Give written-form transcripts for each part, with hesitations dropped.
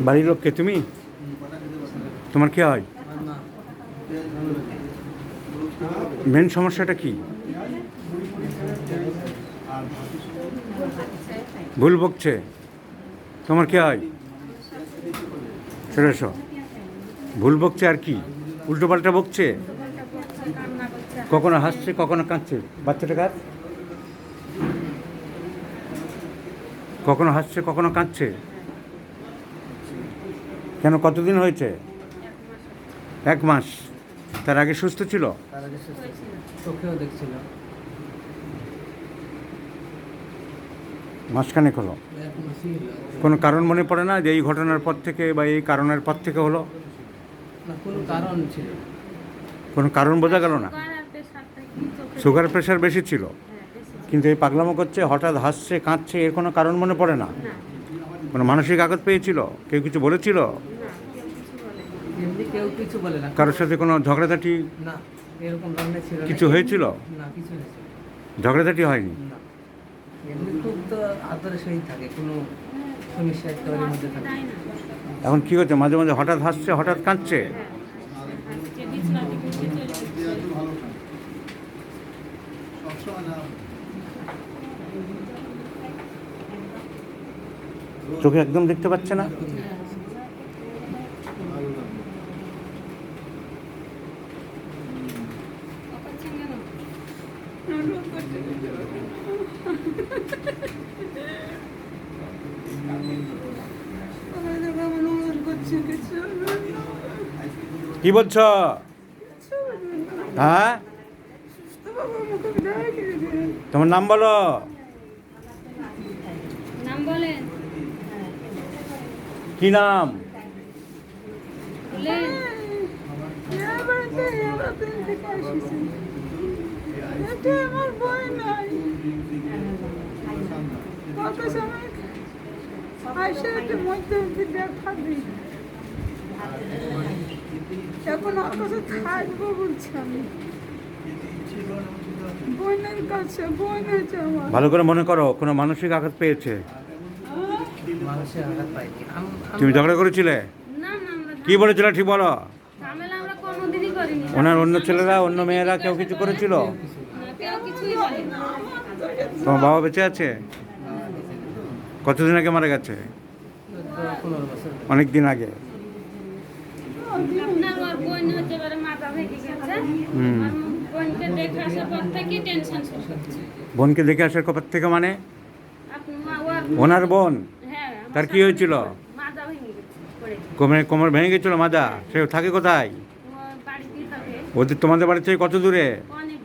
বাড়ির লোককে তুমি, তোমার কি হয়? মেন সমস্যাটা কি? ভুল বকছে। তোমার কি হয়? সেটা ভুল বকছে আর কি? উল্টো পাল্টা বকছে, কখনো হাসছে কখনো কাঁদছে। বাচ্চাটা কার? কখনো হাসছে কখনো কাঁদছে। কেন, কতদিন হয়েছে? 1 মাস। তার আগে সুস্থ ছিল? চোখেও দেখছিল। মাসখানেক হলো। কোনো কারণ মনে পড়ে না যে এই ঘটনার পর থেকে বা এই কারণের পর থেকে হলো? কোনো কারণ ছিল, কোনো কারণ বোঝা গেল না। সুগার প্রেশার বেশি ছিল, কিন্তু এই পাগলামো করছে, হঠাৎ হাসছে কাঁদছে, এর কোনো কারণ মনে পড়ে না। কোনো মানসিক আঘাত পেয়েছিল? কেউ কিছু বলেছিল? কেউ কিছু বলে না। কারোর সাথে কোনো ঝগড়াঝাটি না, এরকম ধরনের ছিল কিছু হয়েছিল? না, কিছু হয়েছিল। ঝগড়াঝাটি হয়নি? না, এমনি খুব তো আদরে সহিত থাকে, কোনো সমস্যা একটা ওর মধ্যে থাকে। এখন কি হচ্ছে, মাঝে মাঝে হঠাৎ হাসছে হঠাৎ কাঁদছে? চোখে একদম দেখতে পাচ্ছে না? কি বলছ? হ্যাঁ, তোমার নাম বলো। নাম বলেন। কি নাম? বলেন। আমার বই নাই, মধ্যে দেখা দিই। এখন ওর কাছে থাকবো বলছি আমি, বোনের কাছে। বোন আছে আমার। ভালো করে মনে করো, কোনো মানসিক আঘাত পেয়েছে? মানুষের আঘাত পাইনি। তুমি ঝগড়া করেছিলে? না না, আমরা কি বলেছিল ঠিক বলো? ঝামেলা আমরা কোনোদিনই করিনি। ওনার অন্য ছেলেরা অন্য মেয়েরা কেউ কিছু করেছিল? না, কেউ কিছুই বলেনি। তোমার বাবা বেঁচে আছে? কতদিন আগে মারা গেছে? 15 বছর। অনেক দিন আগে। আপনার ওর বোন হতে পারে মাথা ভেঙে গেছে। আর বোনকে দেখে আসার পর থেকে টেনশন শুরু হচ্ছে। বোনকে দেখে আসার কবে থেকে মানে? আপনি ওর ওনার বোন? হ্যাঁ, তার কি হয়েছিল? মাথা ভেঙে গেছে পড়ে। কোমর ভেঙে গেছিল মাজা? সে থাকে কোথায়? ও বাড়িতেই থাকে। ওদের তোমাদের বাড়ি থেকে কত দূরে? অনেক।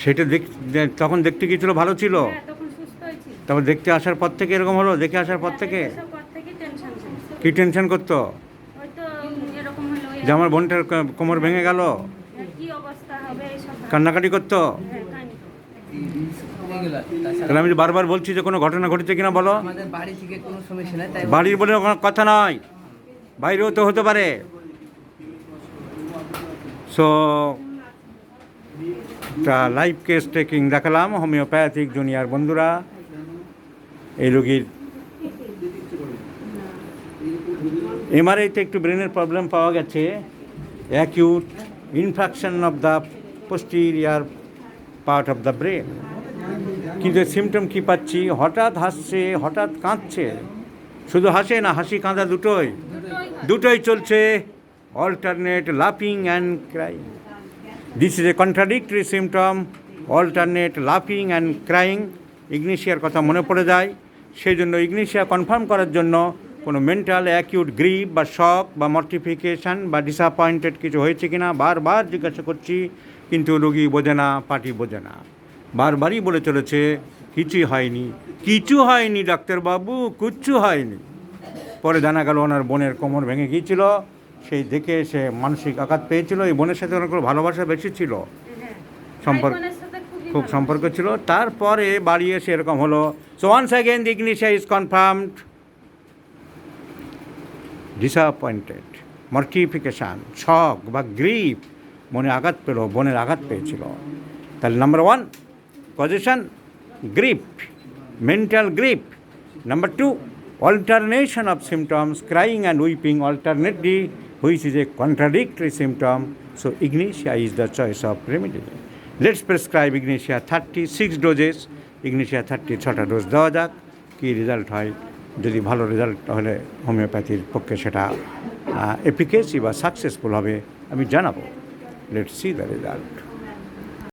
সেটা তখন দেখতে গিয়েছিল, ভালো ছিল? হ্যাঁ, তখন সুস্থ হয়েছিল। তারপর দেখতে আসার পর থেকে এরকম হলো? দেখে আসার পর থেকে আসার পর থেকে টেনশন শুরু। কি টেনশন করতো? হয়তো এরকম হলো, যে আমার বোনটার কোমর ভেঙে গেল, কি অবস্থা হবে এইসব। কান্নাকাটি করতো? হ্যাঁ, কানি। এগুলা তাছাড়া তাহলে আমি যে বারবার বলছি যে কোনো ঘটনা ঘটেছে কিনা বলো। আমাদের বাড়ি থেকে কোনো সমস্যা নাই, তাই বাড়ির বলে কোনো কথা নয়, বাইরেও তো হতে পারে। সো লাইভ কেস টেকিং দেখালাম হোমিওপ্যাথিক জুনিয়র বন্ধুরা। এই রোগীর এমআরআইতে একটু ব্রেনের প্রবলেম পাওয়া গেছে, acute infarction of the posterior part of the brain. কিন্তু সিমটম কী পাচ্ছি, হঠাৎ হাসছে হঠাৎ কাঁদছে। শুধু হাসে না, হাসি কাঁদা দুটোই চলছে, অল্টারনেট লাফিং and crying. This is a contradictory symptom, alternate লাফিং অ্যান্ড ক্রাইং। ইগনিশিয়ার কথা মনে পড়ে যায়, সেই জন্য ইগনিশিয়া কনফার্ম করার জন্য কোনো মেন্টাল অ্যাকিউট গ্রিপ বা শক বা মর্টিফিকেশান বা ডিসঅ্যাপয়েন্টেড কিছু হয়েছে কিনা বারবার জিজ্ঞাসা করছি, কিন্তু রোগী বোঝে না, পার্টি বোঝে না, বারবারই বলে চলেছে কিছু হয়নি ডাক্তারবাবু, কিচ্ছু হয়নি। পরে জানা গেল ওনার বোনের কোমর ভেঙে গিয়েছিল, সেই দেখে সে মানসিক আঘাত পেয়েছিল। এই বোনের সাথে ওনার ভালোবাসা বেশি ছিল, খুব সম্পর্ক ছিল। তারপরে বাড়ি এসে এরকম হলো। So once again the ignatia is confirmed, disappointed, mortification, shock বা গ্রিপ, মনে আঘাত পেল, বোনের আঘাত পেয়েছিল। তাহলে number 1 position grief, mental grief. Number 2 alternation of symptoms, crying and weeping alternately, which is a contradictory symptom. So Ignatia is the choice of remedy. Let's prescribe Ignatia 36 doses. Ignatia 36টা dose দেওয়া যাক, কী result হয়। যদি ভালো result হলে হোমিওপ্যাথির পক্ষে সেটা efficacy বা successful হবে আমি জানাবো। Let's see the result.